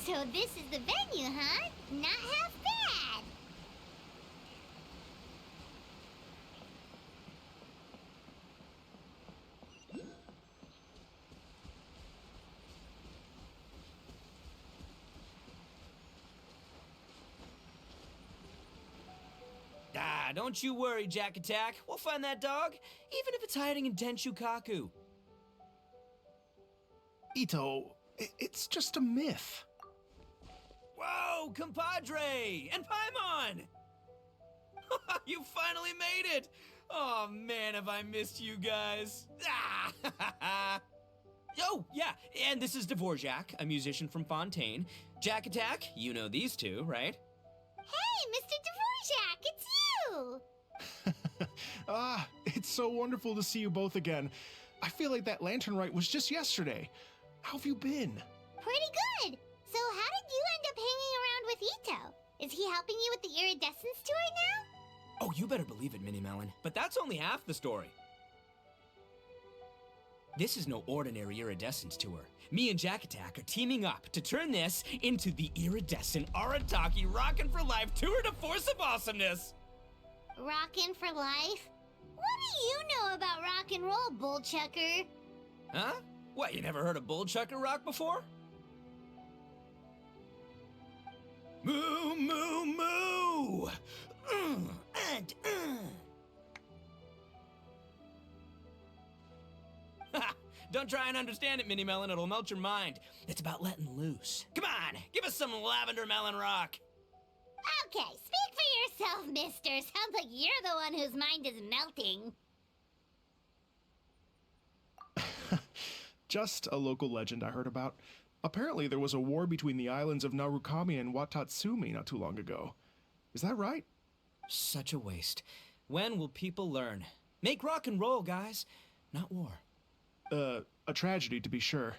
So this is the venue, huh? Not half bad. Ah, don't you worry, Jack Attack. We'll find that dog, even if it's hiding in Tenshukaku. Ito, it's just a myth. Whoa, compadre! And Paimon! You finally made it! Oh man, have I missed you guys. Ah! Oh, yeah, and this is Dvorak, a musician from Fontaine. Jack Attack, you know these two, right? Hey, Mr. Dvorak, it's you! It's so wonderful to see you both again. I feel like that lantern rite was just yesterday. How have you been? Pretty good. So how did you end up hanging around with Ito? Is he helping you with the iridescence tour now? Oh, you better believe it, Minnie Melon. But that's only half the story. This is no ordinary iridescence tour. Me and Jack Attack are teaming up to turn this into the iridescent aratki rockin' for life tour de force of awesomeness. Rockin' for life? What do you know about rock and roll, bullchucker? Huh? What, you never heard of bullchucker rock before? Moo, moo, moo! And, Ha! Don't try and understand it, Minnie Melon. It'll melt your mind. It's about letting loose. Come on, give us some lavender melon rock. Okay, speak for yourself, mister. Sounds like you're the one whose mind is melting. Just a local legend I heard about. Apparently there was a war between the islands of Narukami and Watatsumi not too long ago. Is that right? Such a waste. When will people learn? Make rock and roll, guys, not war. A tragedy to be sure.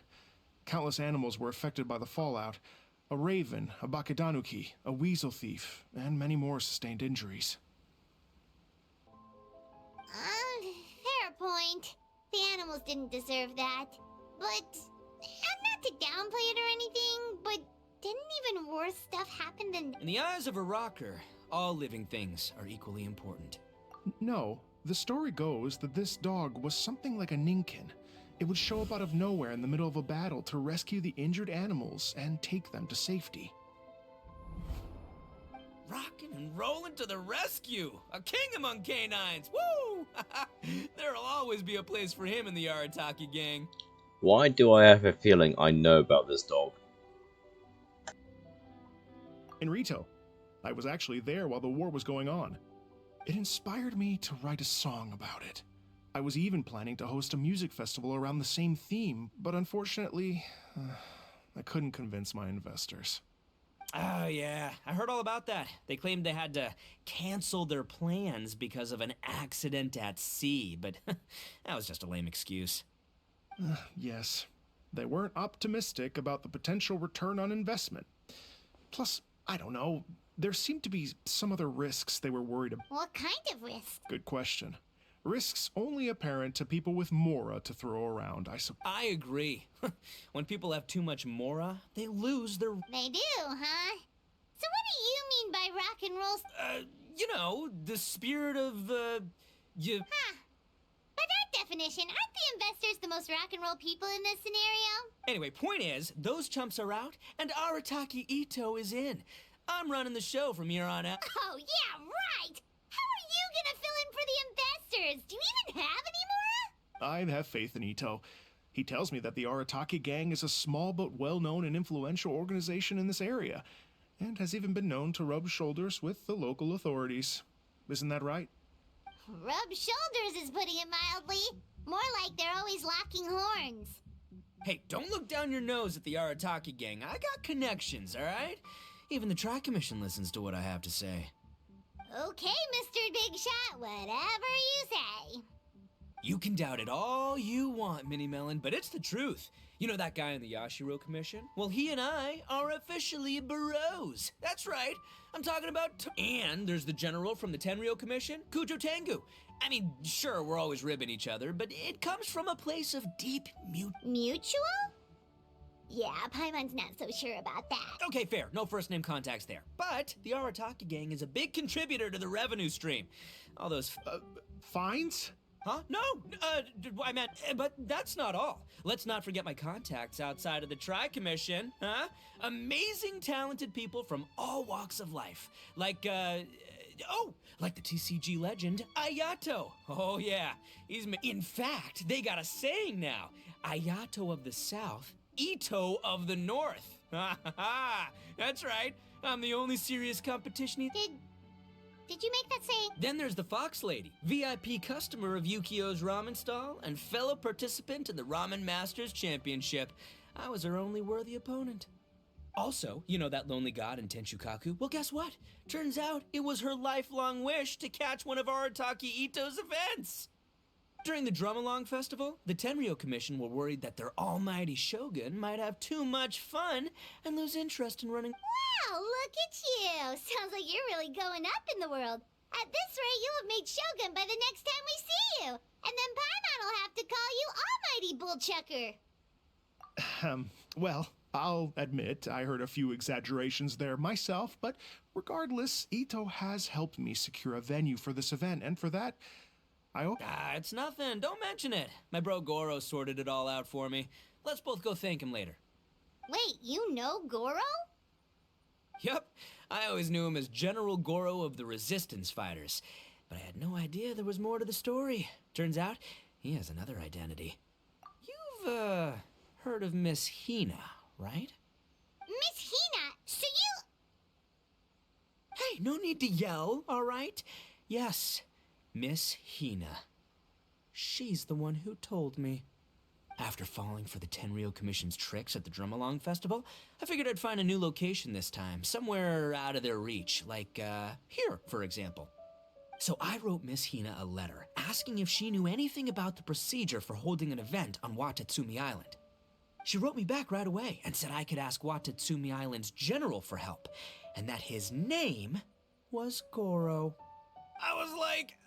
Countless animals were affected by the fallout. A raven, a bakedanuki, a weasel thief, and many more sustained injuries. Fair point. The animals didn't deserve that. But, not to downplay it or anything, but didn't even worse stuff happen than... In the eyes of a rocker, all living things are equally important. No, the story goes that this dog was something like a ninkin. It would show up out of nowhere in the middle of a battle to rescue the injured animals and take them to safety. Rockin' and rollin' to the rescue! A king among canines! Woo! There'll always be a place for him in the Arataki gang. Why do I have a feeling I know about this dog? In Rito, I was actually there while the war was going on. It inspired me to write a song about it. I was even planning to host a music festival around the same theme, but unfortunately, I couldn't convince my investors. Oh, yeah. I heard all about that. They claimed they had to cancel their plans because of an accident at sea, but that was just a lame excuse. Yes, they weren't optimistic about the potential return on investment. Plus, I don't know, there seemed to be some other risks they were worried about. What kind of risk? Good question. Risks only apparent to people with mora to throw around, I suppose. I agree. When people have too much mora, they lose their... They do, huh? So what do you mean by rock and roll? You know, the spirit of, Huh. By that definition, aren't the investors the most rock and roll people in this scenario? Anyway, point is, those chumps are out, and Arataki Ito is in. I'm running the show from here on out. Oh, yeah, right! How are you gonna fill in for the investors? Do you even have any more? I have faith in Ito. He tells me that the Arataki gang is a small but well-known and influential organization in this area, and has even been known to rub shoulders with the local authorities. Isn't that right? Rub shoulders is putting it mildly. More like they're always locking horns. Hey, don't look down your nose at the Arataki gang. I got connections, all right? Even the Tri-Commission listens to what I have to say. Okay, Mr. Big Shot, whatever you say. You can doubt it all you want, Minnie Melon, but it's the truth. You know that guy in the Yashiro Commission? Well, he and I are officially bros. That's right. I'm talking about... And there's the general from the Tenryo Commission, Kujo Tengu. I mean, sure, we're always ribbing each other, but it comes from a place of deep Mutual? Yeah, Paimon's not so sure about that. Okay, fair. No first name contacts there. But the Arataki gang is a big contributor to the revenue stream. All those. Fines? Huh? No, I meant, but that's not all. Let's not forget my contacts outside of the Tri-Commission, huh? Amazing, talented people from all walks of life. Like the TCG legend, Ayato. Oh, yeah. In fact, they got a saying now. Ayato of the South, Ito of the North. Ha ha ha! That's right. I'm the only serious competition. Did you make that saying? Then there's the Fox Lady, VIP customer of Yukio's ramen stall and fellow participant in the Ramen Masters Championship. I was her only worthy opponent. Also, you know that lonely god in Tenshukaku? Well, guess what? Turns out it was her lifelong wish to catch one of Arataki Ito's events. During the Drum-Along Festival, the Tenryo Commission were worried that their almighty shogun might have too much fun and lose interest in running. Wow, look at you! Sounds like you're really going up in the world. At this rate, you'll have made Shogun by the next time we see you. And then Paimon will have to call you Almighty Bullchucker. Well, I'll admit I heard a few exaggerations there myself, but regardless, Ito has helped me secure a venue for this event, and for that, I hope. It's nothing. Don't mention it. My bro Goro sorted it all out for me. Let's both go thank him later. Wait, you know Goro? Yup. I always knew him as General Goro of the Resistance Fighters. But I had no idea there was more to the story. Turns out, he has another identity. You've, heard of Miss Hina, right? Miss Hina, so you... Hey, no need to yell, all right? Yes, Miss Hina. She's the one who told me. After falling for the Tenryo Commission's tricks at the Drum-Along Festival, I figured I'd find a new location this time, somewhere out of their reach, like, here, for example. So I wrote Miss Hina a letter, asking if she knew anything about the procedure for holding an event on Watatsumi Island. She wrote me back right away and said I could ask Watatsumi Island's general for help, and that his name was Goro. I was like,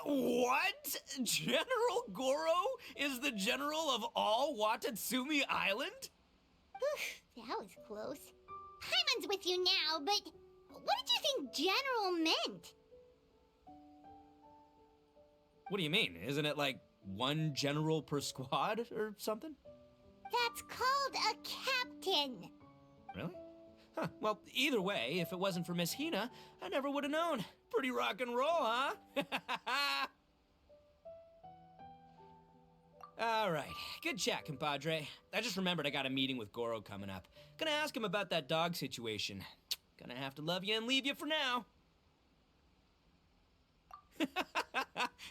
what? General Goro is the general of all Watatsumi Island? That was close. Paimon's with you now, but what did you think general meant? What do you mean? Isn't it like one general per squad or something? That's called a captain. Really? Huh. Well, either way, if it wasn't for Miss Hina, I never would have known. Pretty rock and roll, huh? All right. Good chat, compadre. I just remembered I got a meeting with Goro coming up. Gonna ask him about that dog situation. Gonna have to love you and leave you for now.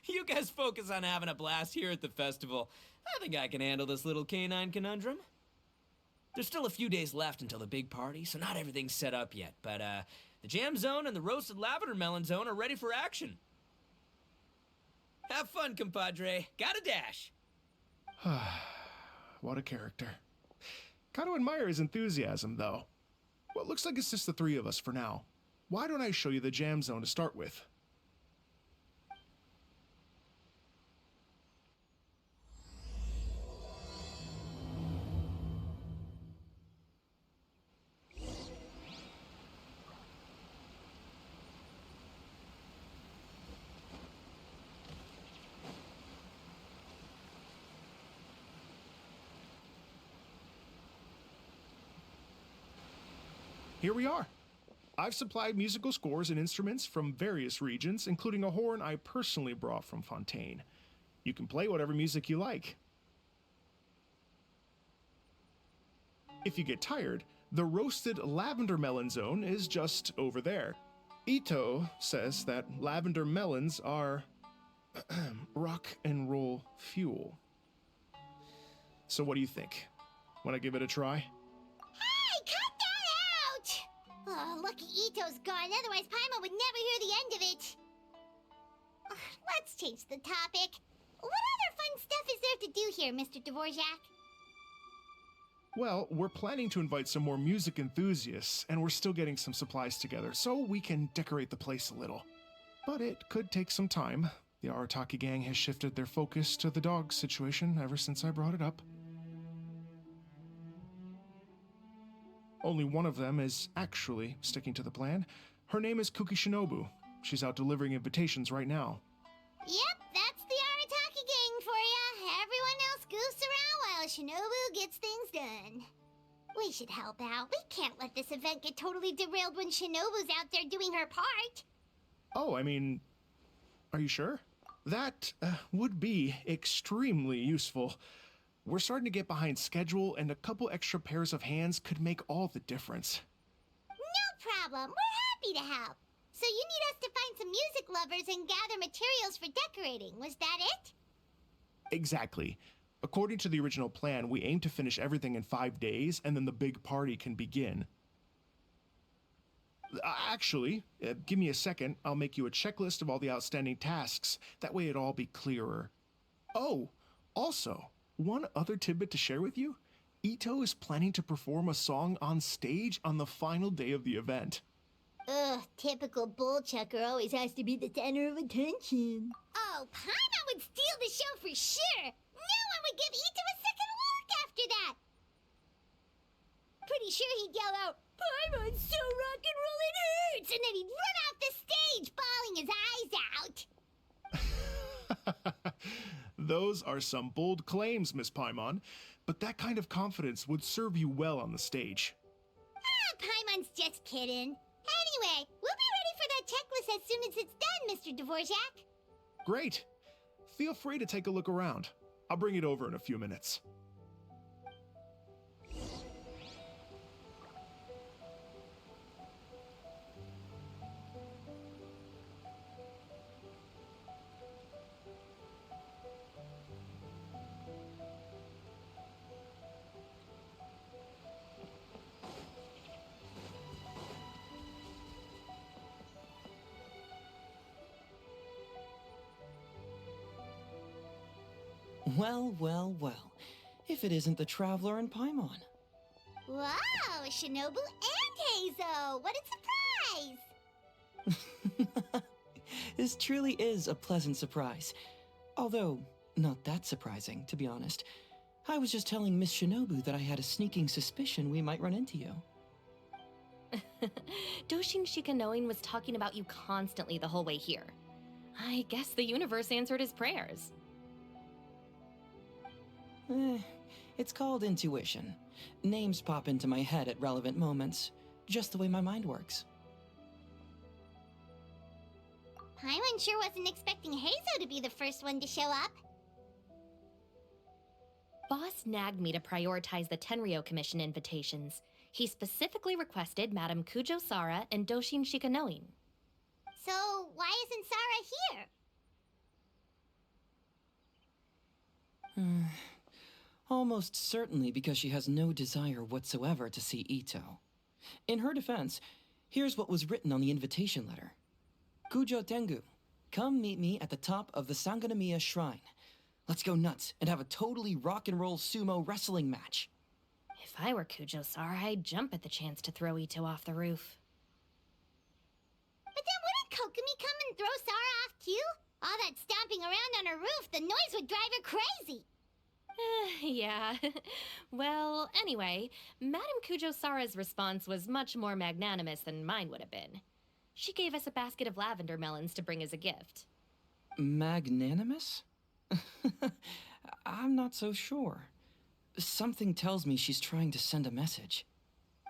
You guys focus on having a blast here at the festival. I think I can handle this little canine conundrum. There's still a few days left until the big party, so not everything's set up yet, but the jam zone and the roasted lavender melon zone are ready for action. Have fun, compadre. Gotta dash. What a character. Gotta admire his enthusiasm, though. Well, it looks like it's just the three of us for now. Why don't I show you the jam zone to start with? Here we are. I've supplied musical scores and instruments from various regions, including a horn I personally brought from Fontaine. You can play whatever music you like. If you get tired, the roasted lavender melon zone is just over there. Ito says that lavender melons are rock and roll fuel. So what do you think? Want to give it a try? Hey, cut that out! Oh, lucky Ito's gone, otherwise Paimon would never hear the end of it. Let's change the topic. What other fun stuff is there to do here, Mr. Dvorak? Well, we're planning to invite some more music enthusiasts, and we're still getting some supplies together, so we can decorate the place a little. But it could take some time. The Arataki gang has shifted their focus to the dog situation ever since I brought it up. Only one of them is actually sticking to the plan. Her name is Kuki Shinobu. She's out delivering invitations right now. Yep, that's the Arataki gang for ya. Everyone else goofs around while Shinobu gets things done. We should help out. We can't let this event get totally derailed when Shinobu's out there doing her part. Oh, I mean, are you sure? That would be extremely useful. We're starting to get behind schedule, and a couple extra pairs of hands could make all the difference. No problem. We're happy to help. So you need us to find some music lovers and gather materials for decorating. Was that it? Exactly. According to the original plan, we aim to finish everything in 5 days, and then the big party can begin. Actually, give me a second. I'll make you a checklist of all the outstanding tasks. That way it'll all be clearer. Oh, also, one other tidbit to share with you. Ito is planning to perform a song on stage on the final day of the event. Ugh, typical bullchucker always has to be the center of attention. Oh, Paimon would steal the show for sure. No one would give Ito a second look after that. Pretty sure he'd yell out, "Paimon's so rock and roll it hurts!" And then he'd run off the stage, bawling his eyes out. Those are some bold claims, Miss Paimon, but that kind of confidence would serve you well on the stage. Ah, Paimon's just kidding. Anyway, we'll be ready for that checklist as soon as it's done, Mr. Dvorak. Great. Feel free to take a look around. I'll bring it over in a few minutes. Well, well, well. If it isn't the Traveler and Paimon. Wow, Shinobu and Heizo! What a surprise! This truly is a pleasant surprise. Although, not that surprising, to be honest. I was just telling Miss Shinobu that I had a sneaking suspicion we might run into you. Doshin Shikanoin was talking about you constantly the whole way here. I guess the universe answered his prayers. It's called intuition. Names pop into my head at relevant moments, just the way my mind works. Paimon sure wasn't expecting Heizo to be the first one to show up. Boss nagged me to prioritize the Tenryo Commission invitations. He specifically requested Madame Kujo Sara and Doshin Shikanoin. So, why isn't Sara here? Almost certainly because she has no desire whatsoever to see Ito. In her defense, here's what was written on the invitation letter. Kujo Tengu, come meet me at the top of the Sangonomiya Shrine. Let's go nuts and have a totally rock and roll sumo wrestling match. If I were Kujo Sara, I'd jump at the chance to throw Ito off the roof. But then wouldn't Kokomi come and throw Sara off too? All that stomping around on her roof, the noise would drive her crazy. Yeah. Well, anyway, Madame Kujo Sara's response was much more magnanimous than mine would have been. She gave us a basket of lavender melons to bring as a gift. Magnanimous? I'm not so sure. Something tells me she's trying to send a message.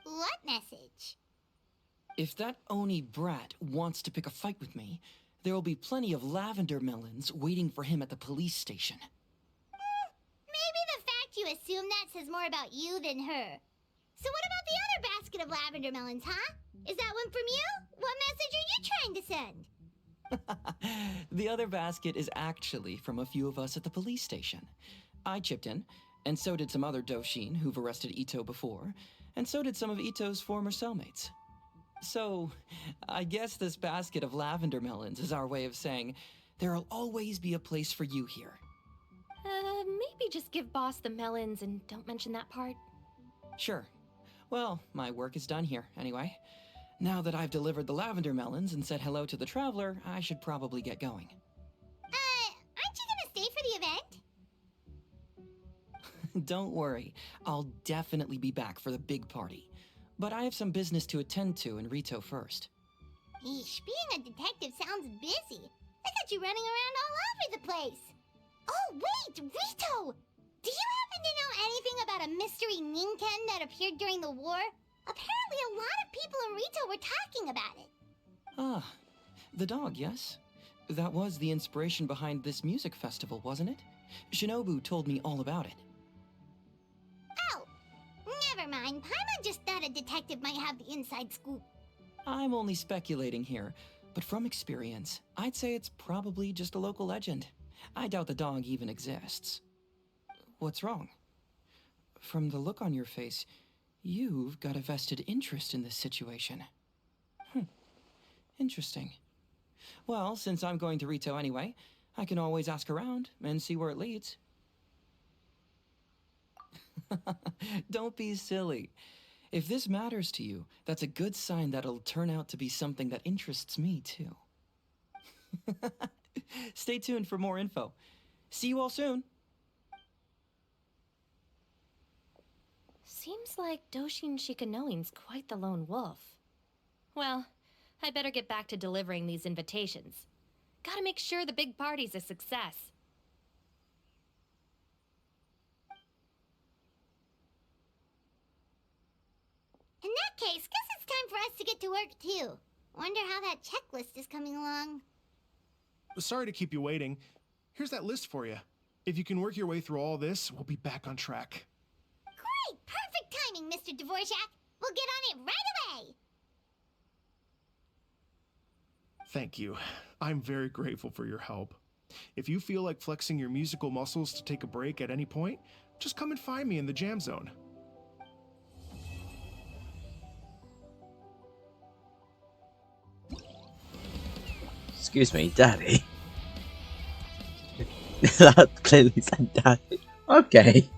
What message? If that Oni brat wants to pick a fight with me, there will be plenty of lavender melons waiting for him at the police station. Maybe the fact you assume that says more about you than her. So what about the other basket of lavender melons, huh? Is that one from you? What message are you trying to send? The other basket is actually from a few of us at the police station. I chipped in, and so did some other Doshin who've arrested Ito before, and so did some of Ito's former cellmates. So, I guess this basket of lavender melons is our way of saying, there'll always be a place for you here. Maybe just give Boss the melons and don't mention that part. Sure. Well, my work is done here, anyway. Now that I've delivered the lavender melons and said hello to the Traveler, I should probably get going. Aren't you gonna stay for the event? Don't worry, I'll definitely be back for the big party. but I have some business to attend to in Rito first. Eesh, being a detective sounds busy. I got you running around all over the place. Oh, wait, Rito! Do you happen to know anything about a mystery Ninken that appeared during the war? Apparently a lot of people in Rito were talking about it. Ah, the dog, yes? That was the inspiration behind this music festival, wasn't it? Shinobu told me all about it. Oh, never mind. Paimon just thought a detective might have the inside scoop. I'm only speculating here, but from experience, I'd say it's probably just a local legend. I doubt the dog even exists. What's wrong? From the look on your face, you've got a vested interest in this situation. Interesting. Well, since I'm going to Rito anyway, I can always ask around and see where it leads. Don't be silly. If this matters to you, that's a good sign that it'll turn out to be something that interests me too. Stay tuned for more info. See you all soon. Seems like Doshin Shikanoin's quite the lone wolf. Well, I better get back to delivering these invitations. Gotta make sure the big party's a success. In that case, guess it's time for us to get to work too. Wonder how that checklist is coming along. Sorry to keep you waiting. Here's that list for you. If you can work your way through all this, we'll be back on track. Great! Perfect timing, Mr. Dvorak! We'll get on it right away! Thank you. I'm very grateful for your help. If you feel like flexing your musical muscles to take a break at any point, just come and find me in the jam zone. Excuse me, Daddy. That clearly said Daddy. Okay.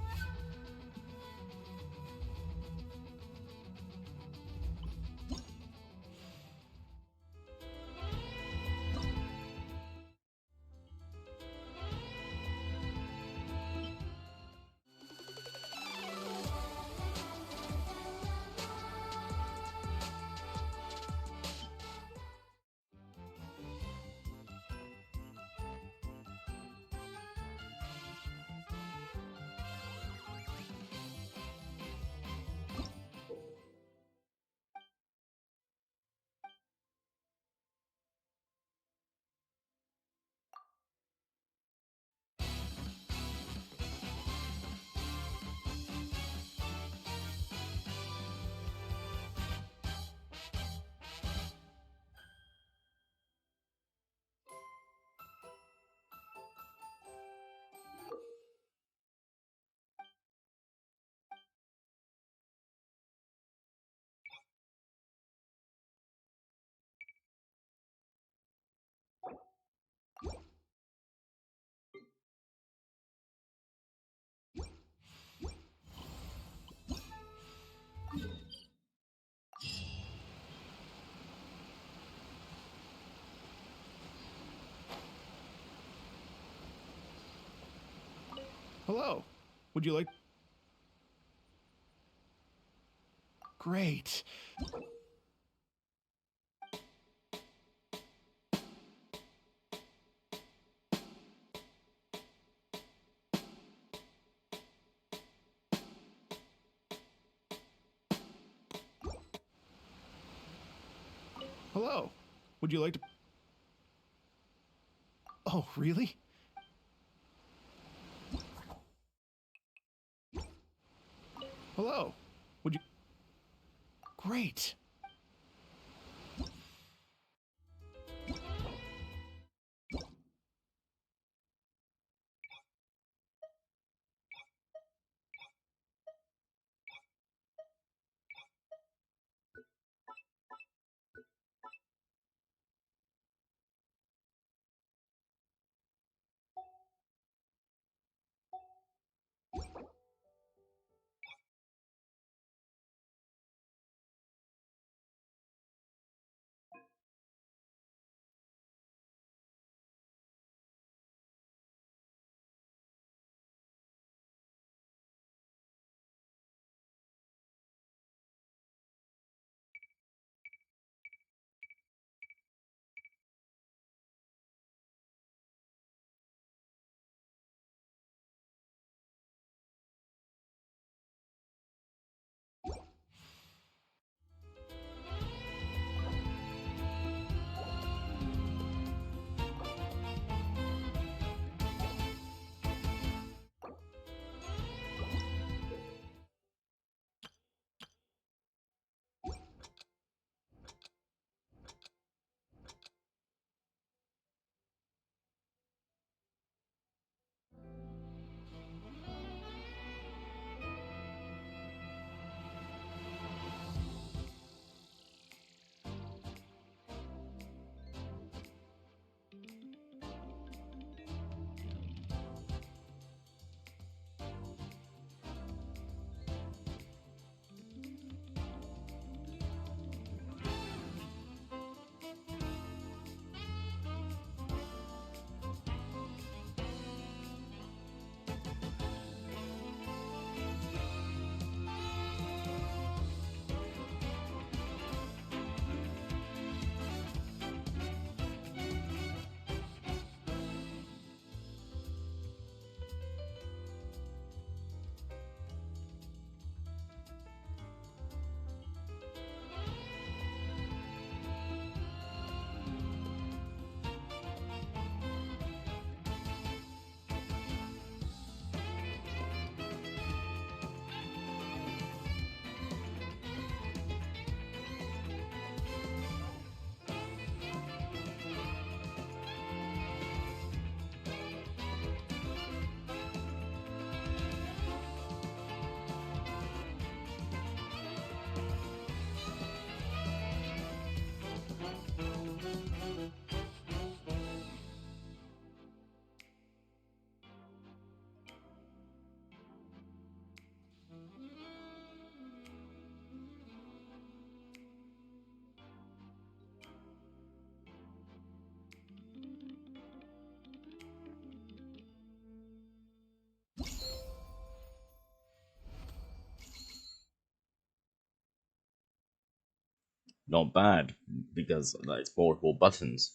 Hello. Would you like... Great. Hello. Would you like to... Oh, really? Hello. Would you... Great. Not bad, because it's multiple buttons.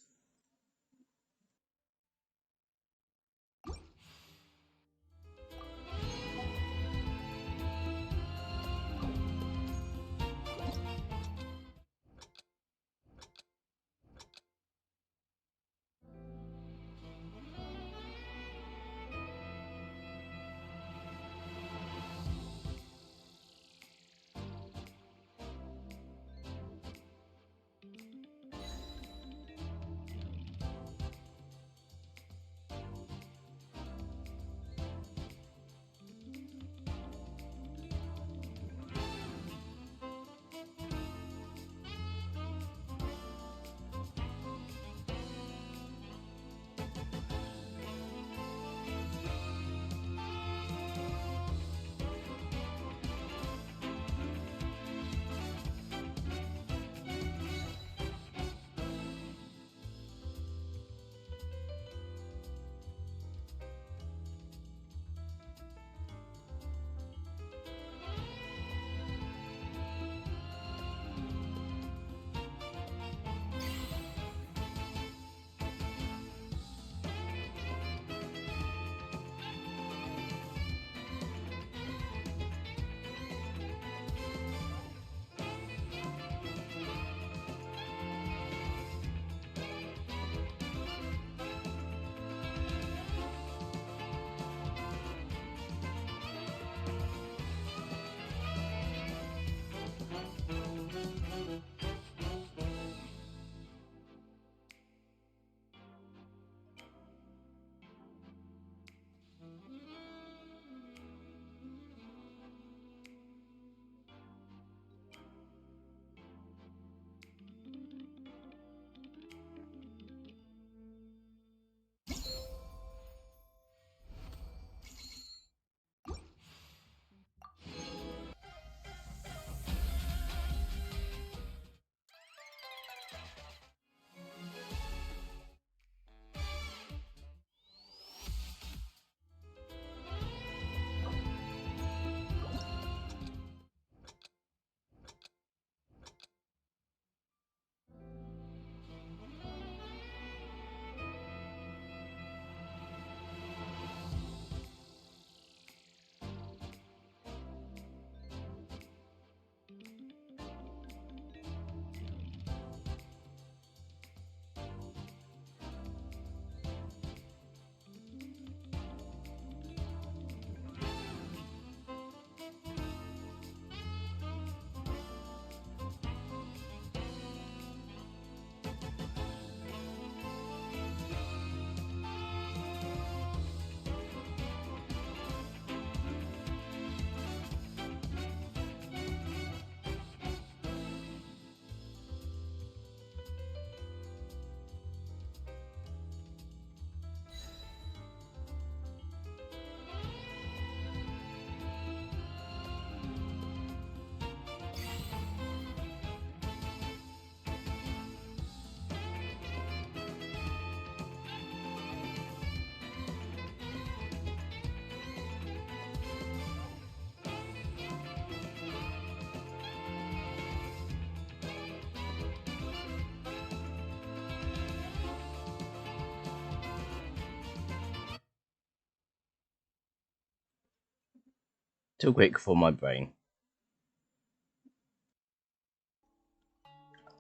Too quick for my brain.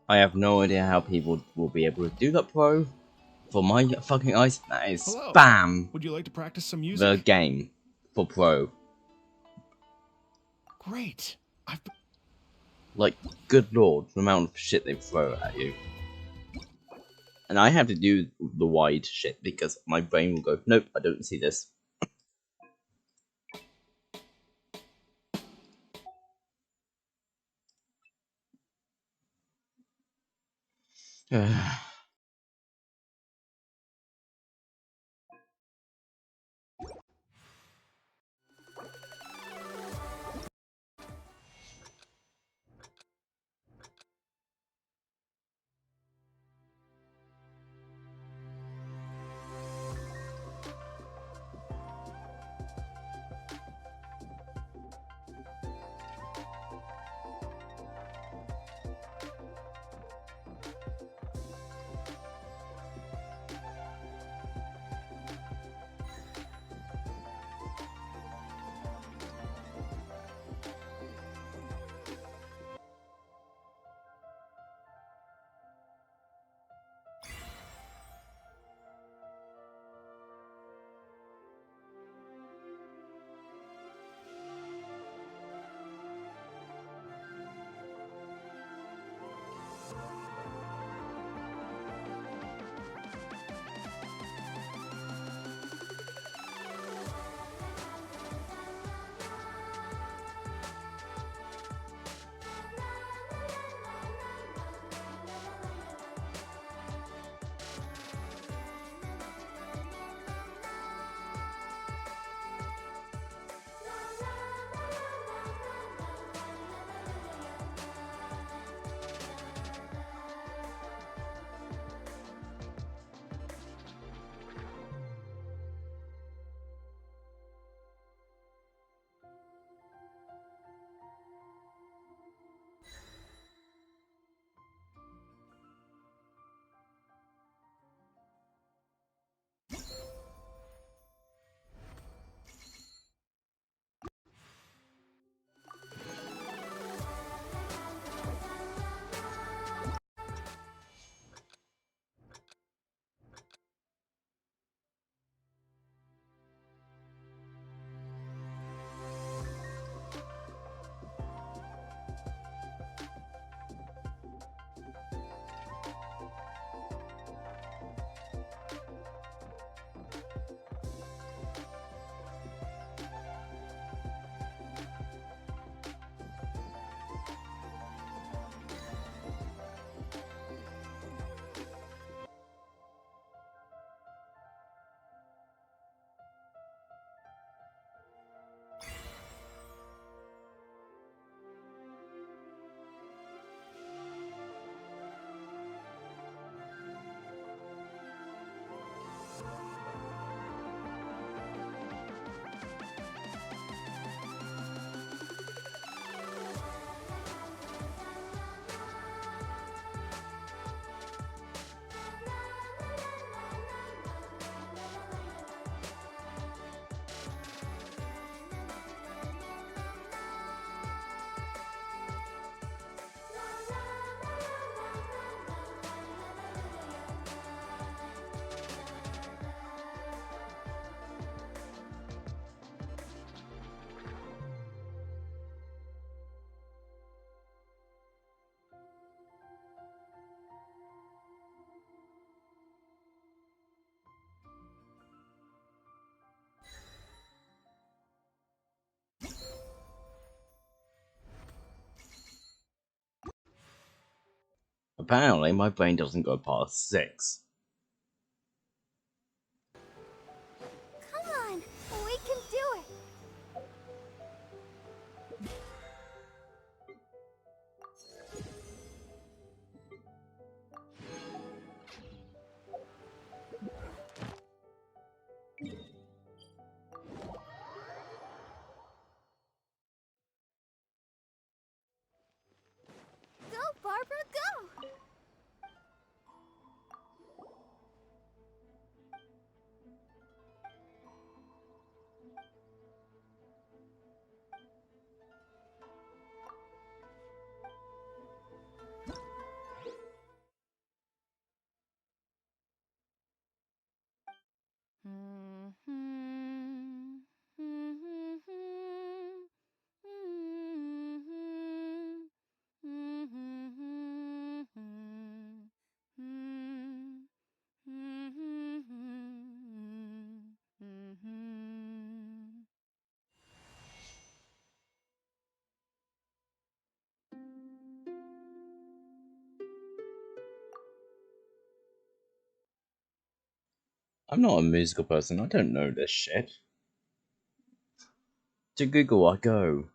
I have no idea how people will be able to do that, Pro. For my fucking eyes, that is Hello. spam. Would you like to practice some The music? game for Pro. Great. Like, good lord, the amount of shit they throw at you. And I have to do the wide shit because my brain will go, nope, I don't see this. Apparently, my brain doesn't go past 6. Come on, we can do it. Go, Barbara, go! I'm not a musical person, I don't know this shit. To Google I go.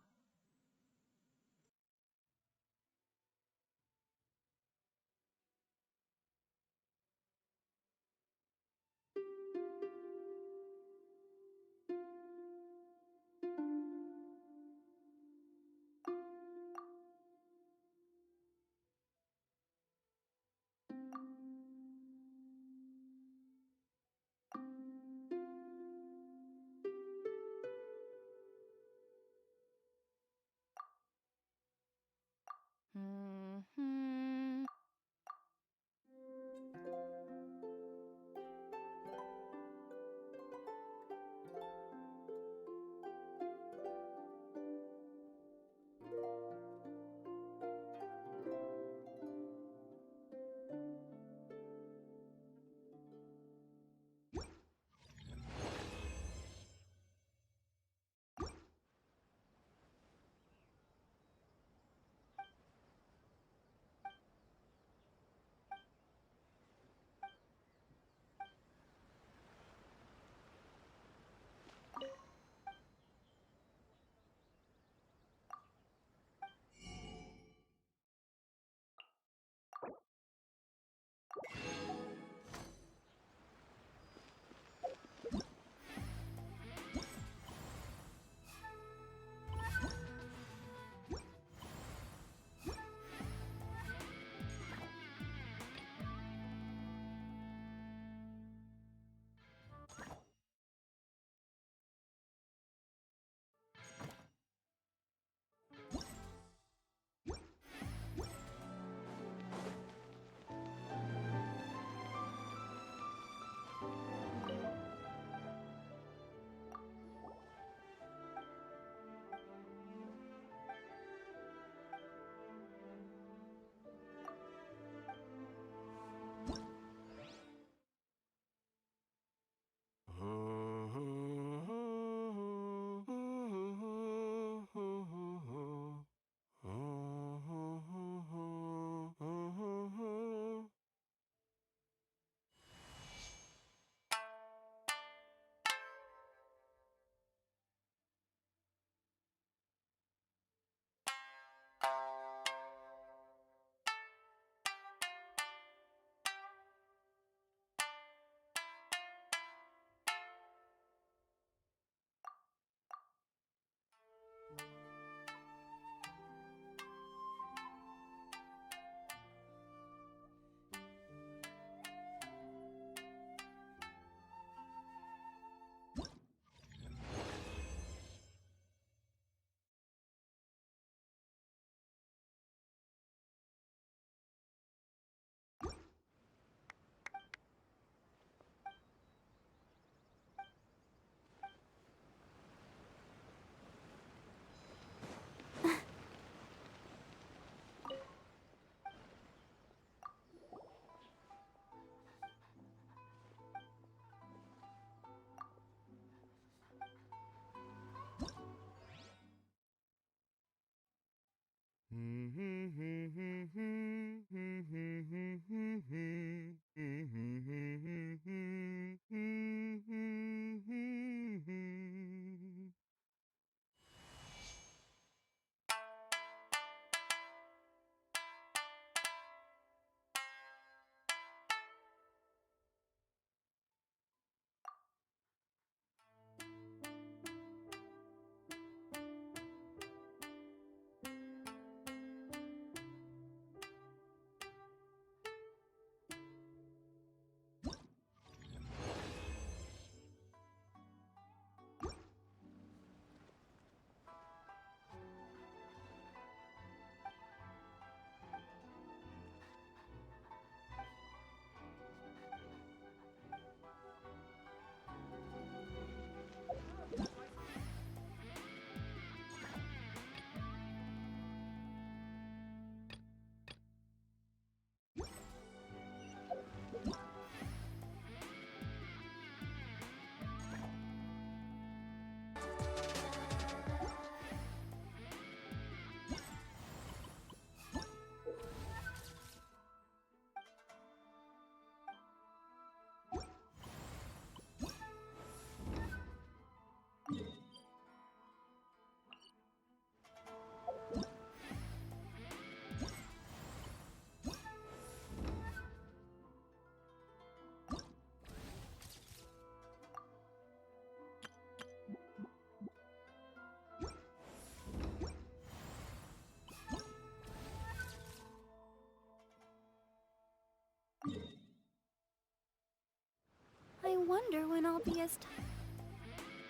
wonder when I'll be as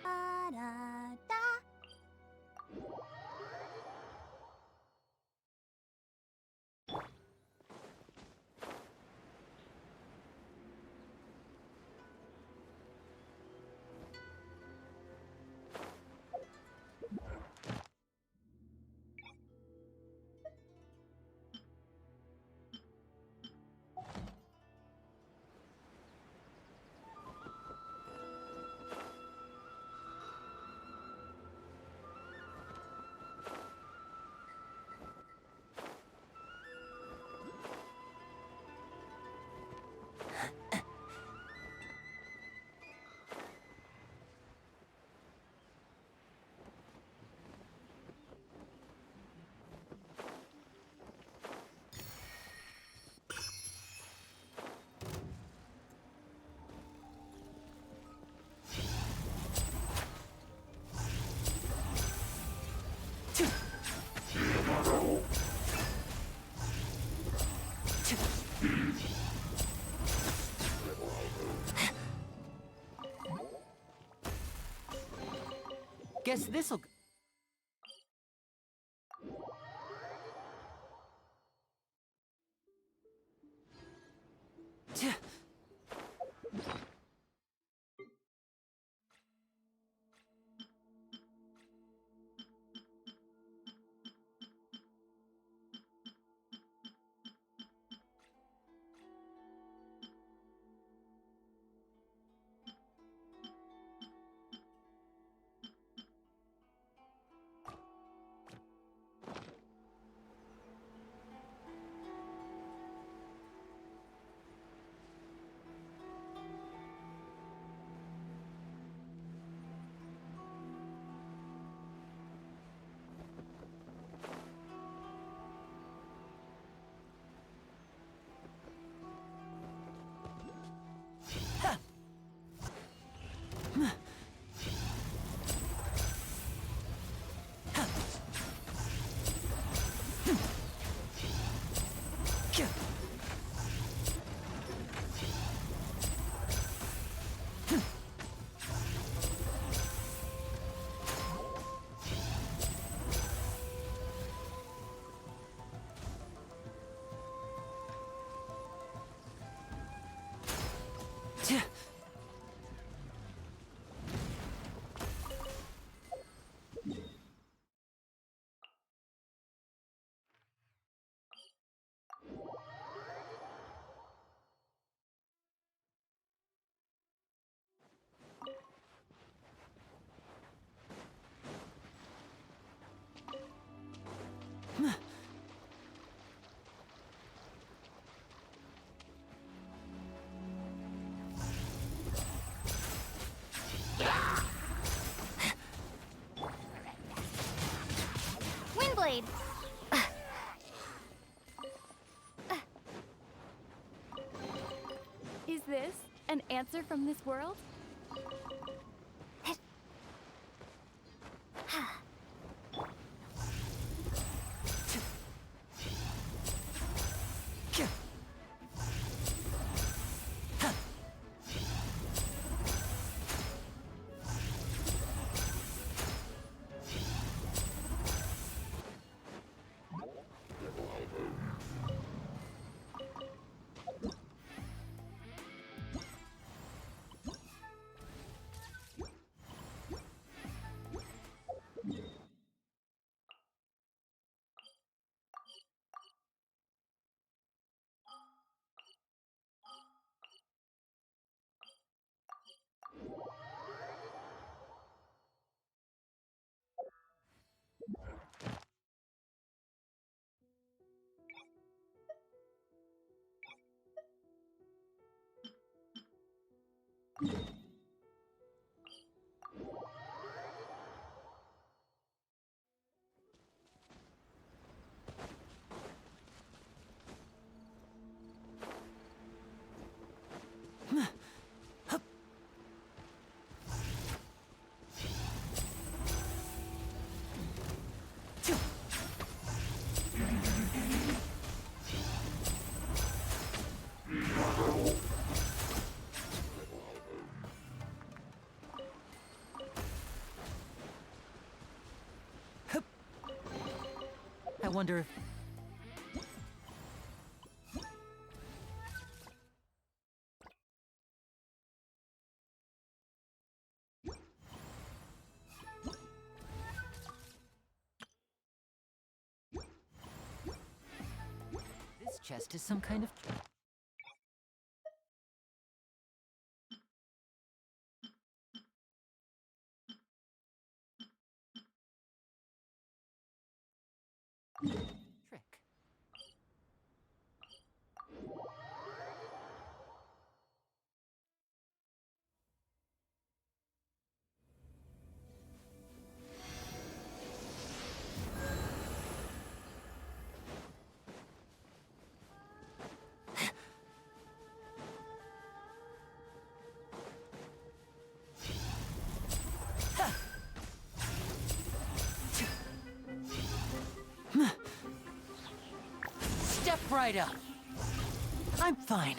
Da-da-da. Guess this'll... Windblade! Is this an answer from this world? wonder if... This chest is some kind of... trick. Step right up. I'm fine.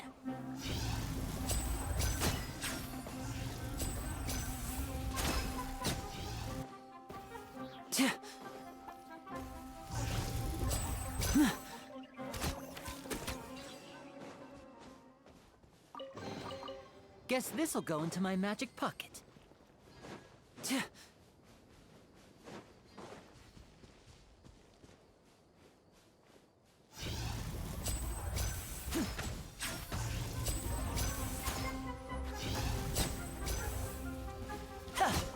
Guess this'll go into my magic pocket.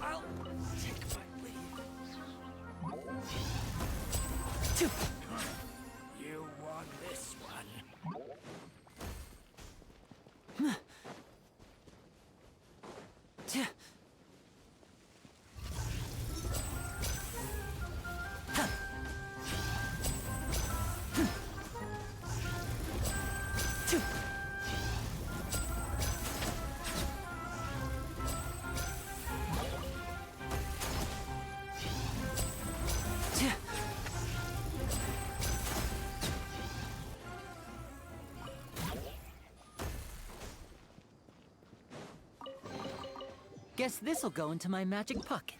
I'll take my leave. You want this one? Guess this'll go into my magic pocket.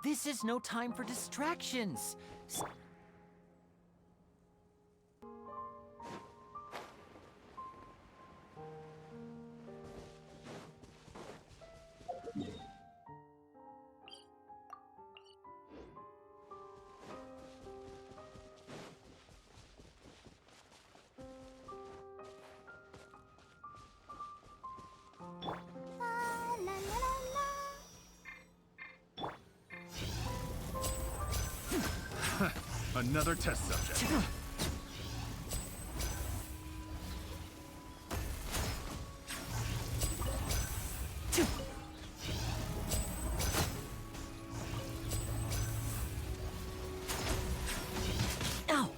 This is no time for distractions. La la la la. Another test subject. Ow!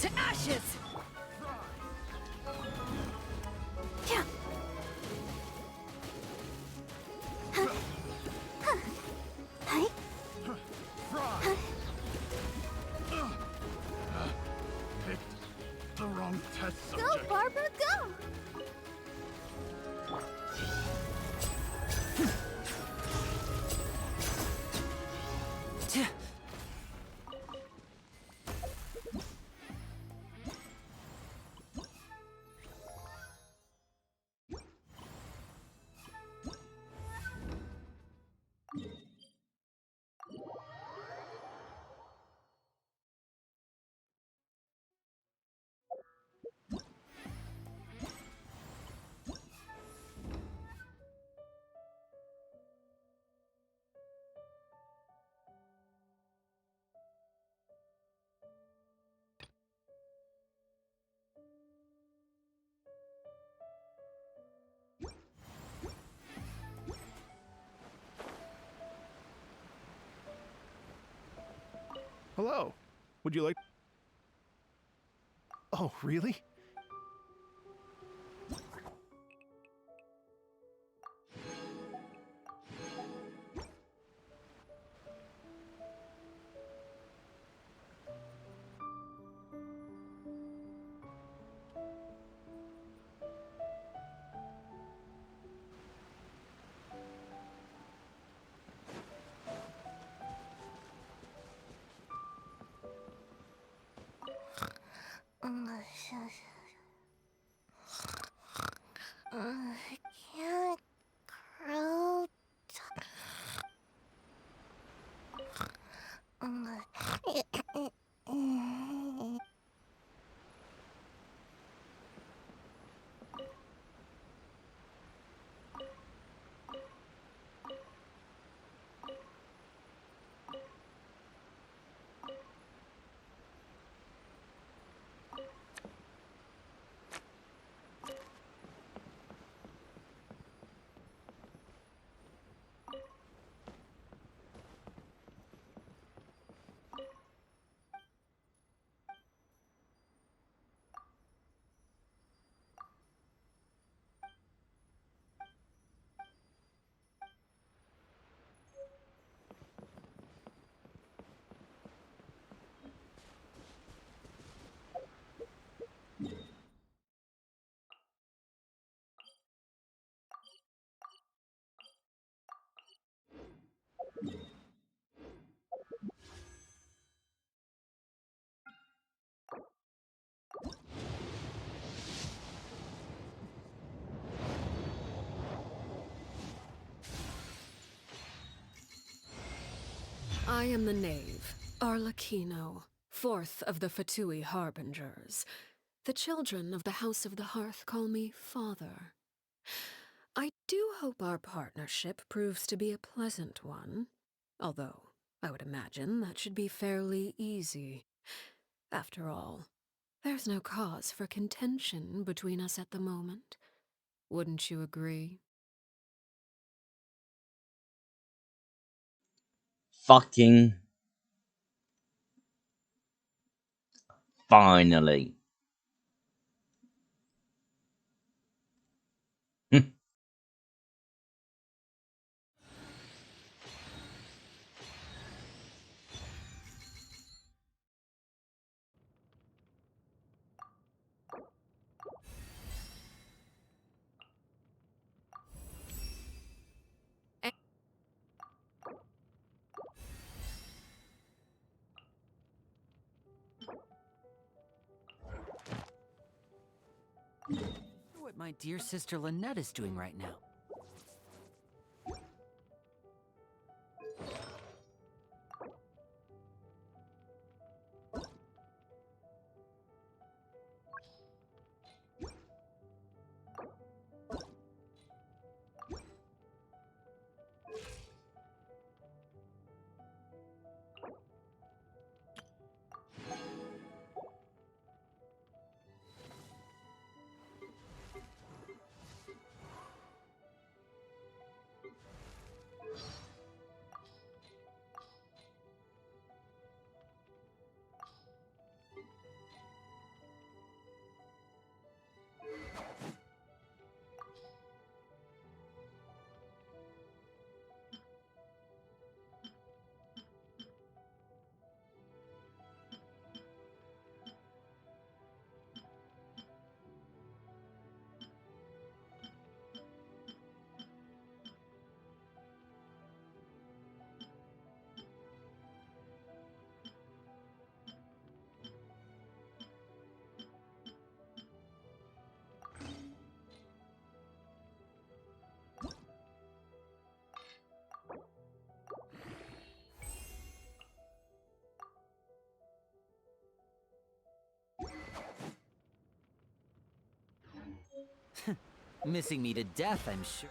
To ashes! Yeah. Hi. Picked the wrong test Go, subject. Barbara, go! Hello. Would you like... Oh, really? I can't grow. I am the knave, Arlecchino, fourth of the Fatui Harbingers. The children of the House of the Hearth call me Father. I do hope our partnership proves to be a pleasant one, although I would imagine that should be fairly easy. After all, there's no cause for contention between us at the moment. Wouldn't you agree? Fucking finally. What my dear sister Lynette is doing right now. Missing me to death, I'm sure.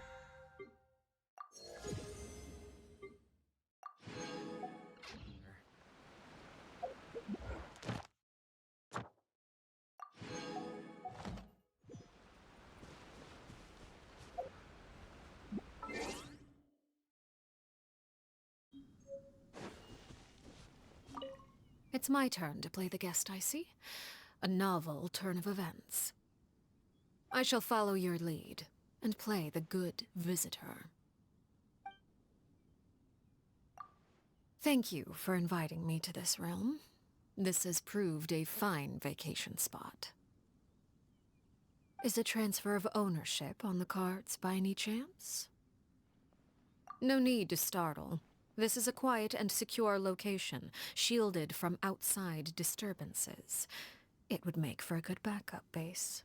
It's my turn to play the guest, I see. A novel turn of events. I shall follow your lead and play the good visitor. Thank you for inviting me to this realm. This has proved a fine vacation spot. Is a transfer of ownership on the cards by any chance? No need to startle. This is a quiet and secure location, shielded from outside disturbances. It would make for a good backup base.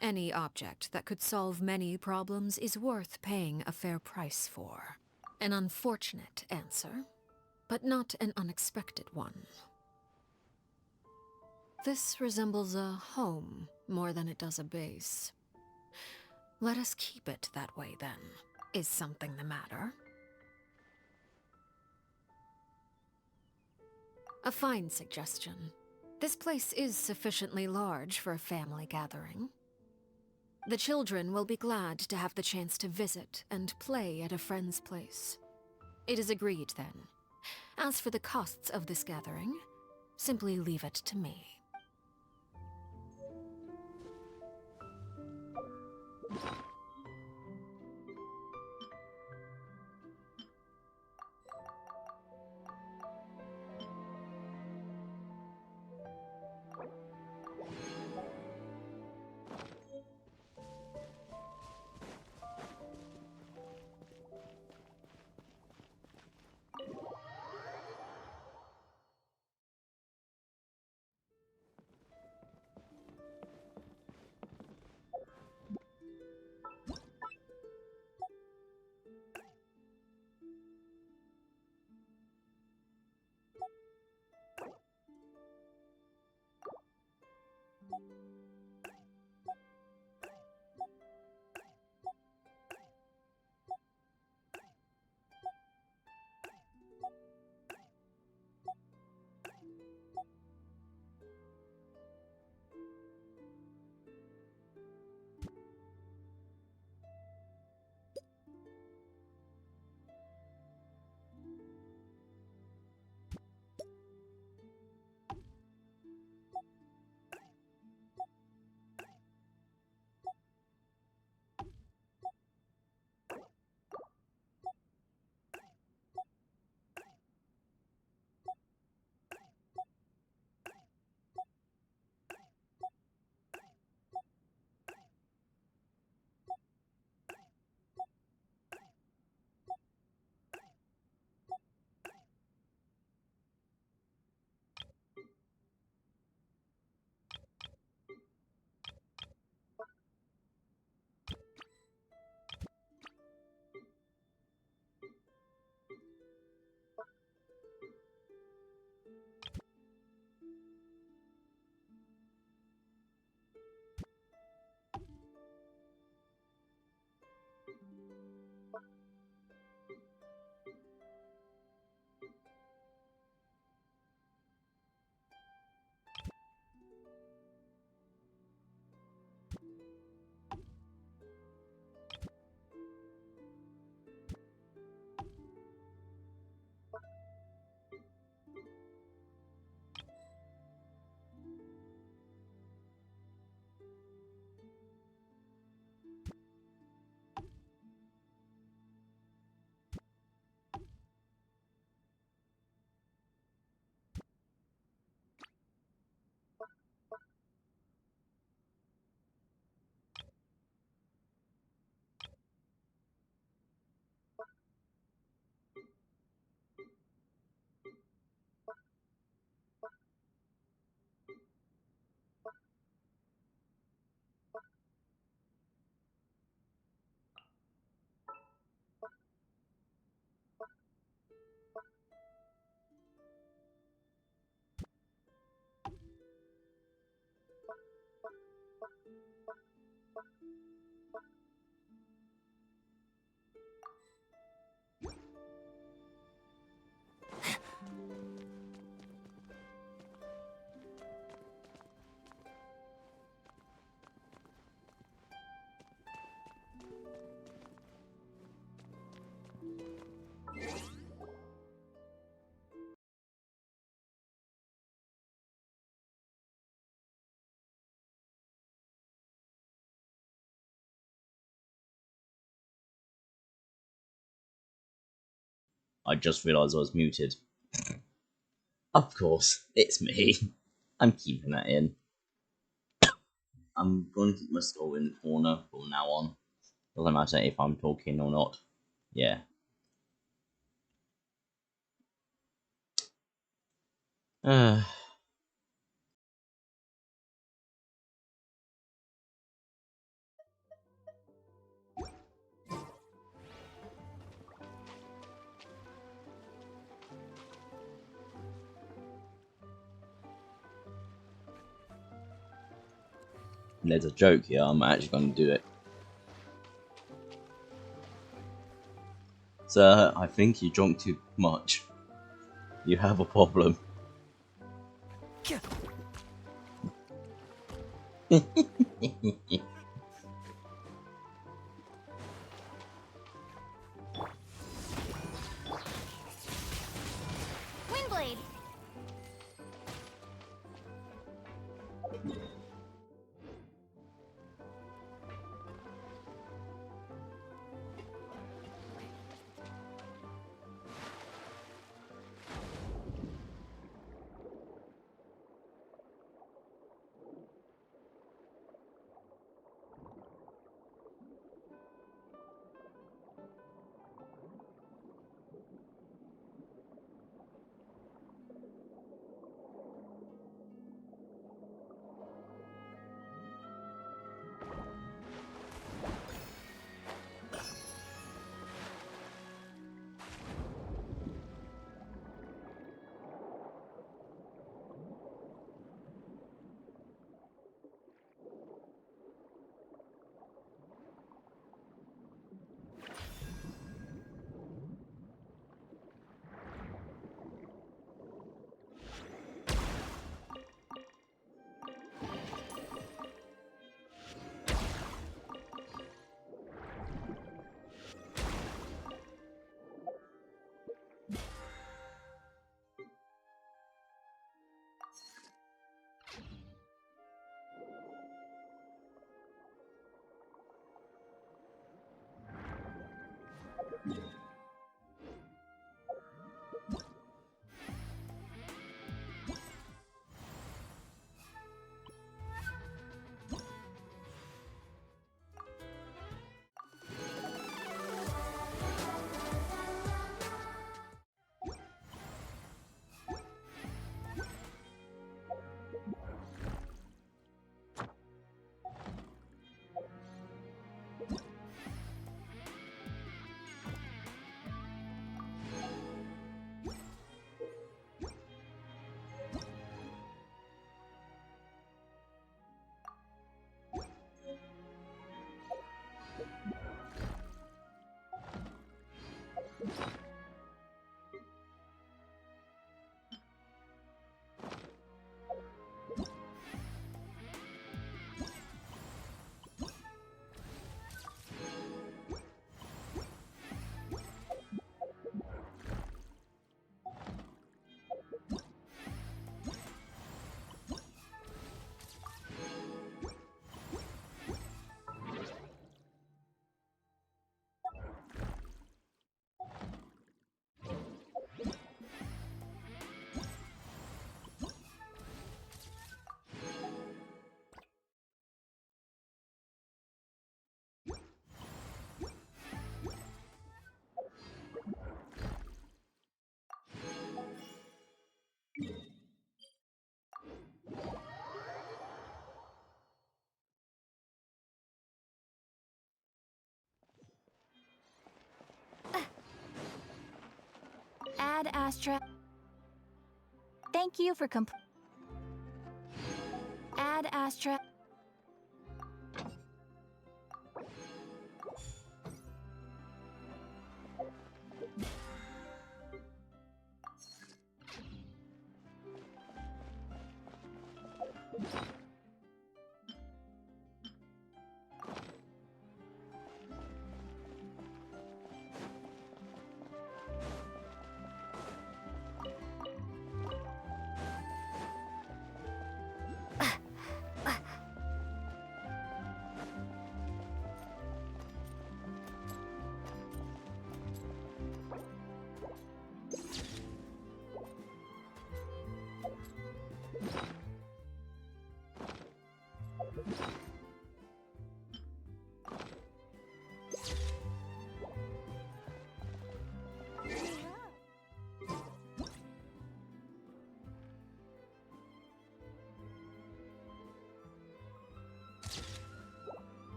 Any object that could solve many problems is worth paying a fair price for. An unfortunate answer, but not an unexpected one. This resembles a home more than it does a base. Let us keep it that way, then. Is something the matter? A fine suggestion. This place is sufficiently large for a family gathering. The children will be glad to have the chance to visit and play at a friend's place. It is agreed, then. As for the costs of this gathering, simply leave it to me. I just realised I was muted. Of course, it's me. I'm keeping that in. I'm going to keep my skull in the corner from now on. Doesn't matter if I'm talking or not. Yeah. There's a joke here, I'm actually going to do it. Sir, I think you drunk too much. You have a problem. Windblade! Ad Astra. Thank you for Ad Astra.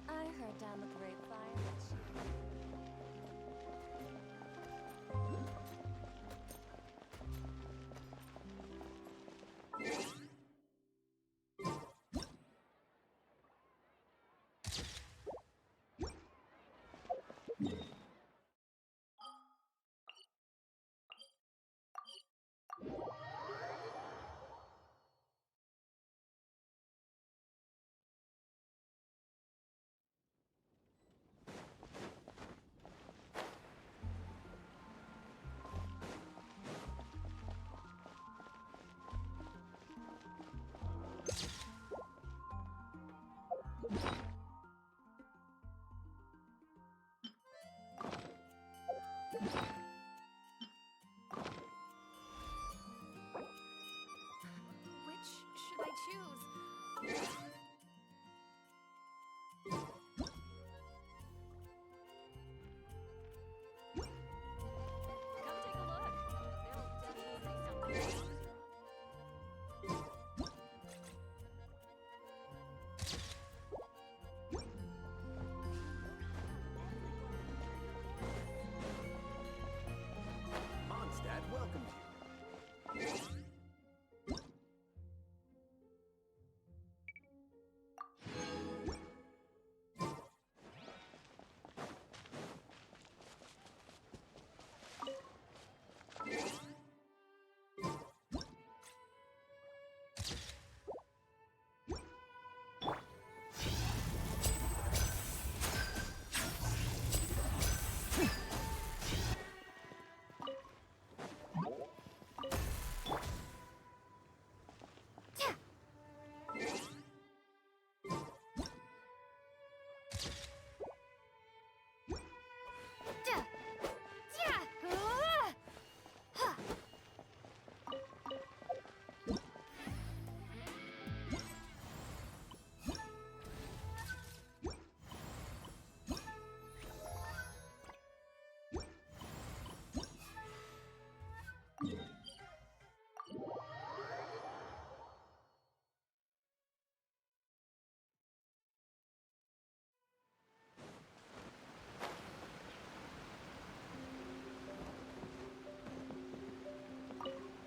I heard down the grapevine that which should I choose? Come take a look. There'll definitely be something. Mondstadt welcomes you.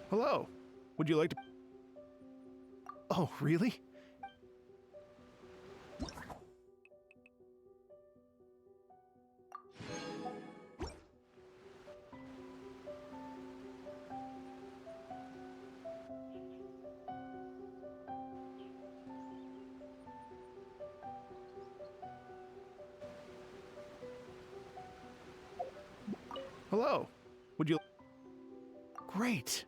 Hello. Would you like to... Oh, really? Hello. Would you... Great.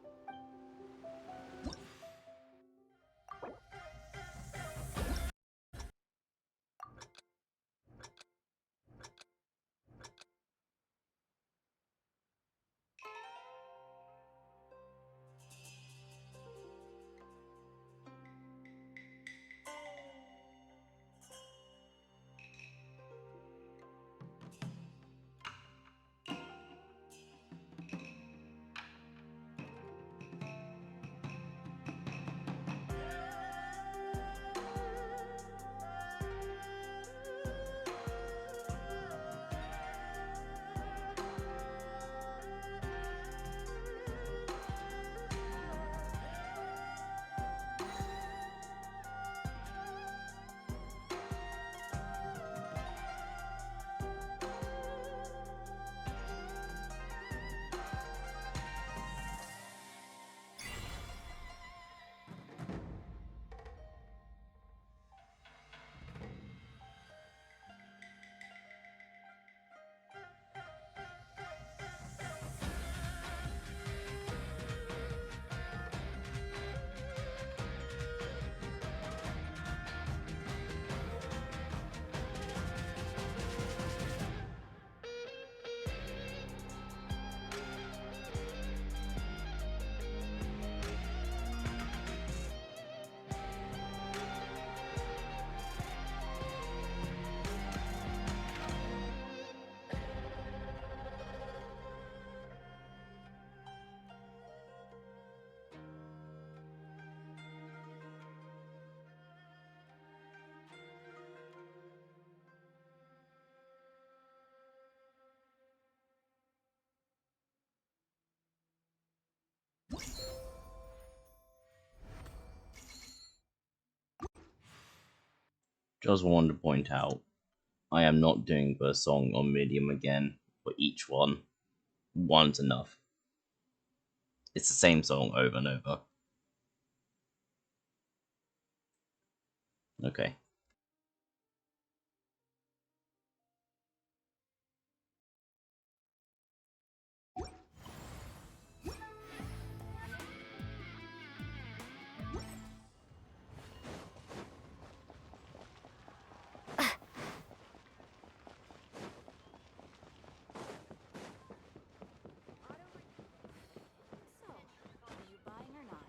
Just wanted to point out, I am not doing the song on medium again for each one. One's enough. It's the same song over and over. Okay. So, are you buying or not?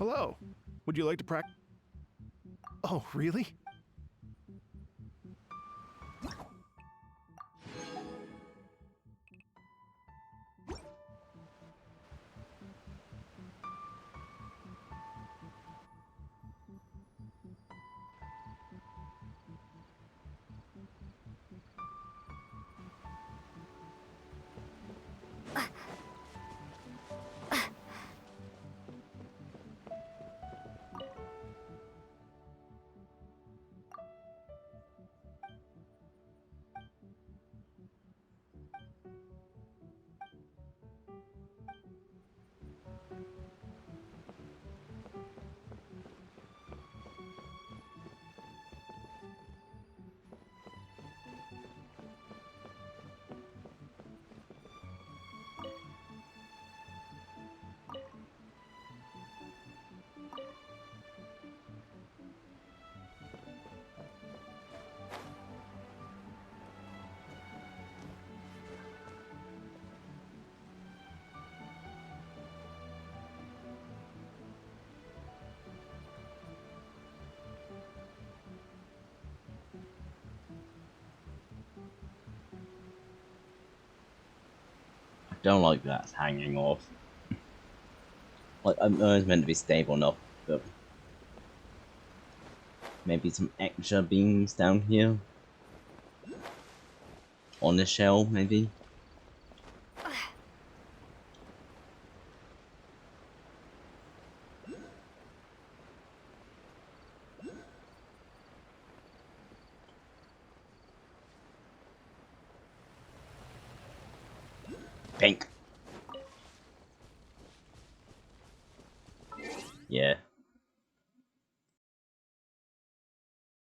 Hello. Would you like to practice? Oh, really? I don't like that it's hanging off. Like, I know it's meant to be stable enough, but maybe some extra beams down here on the shell, maybe. Pink.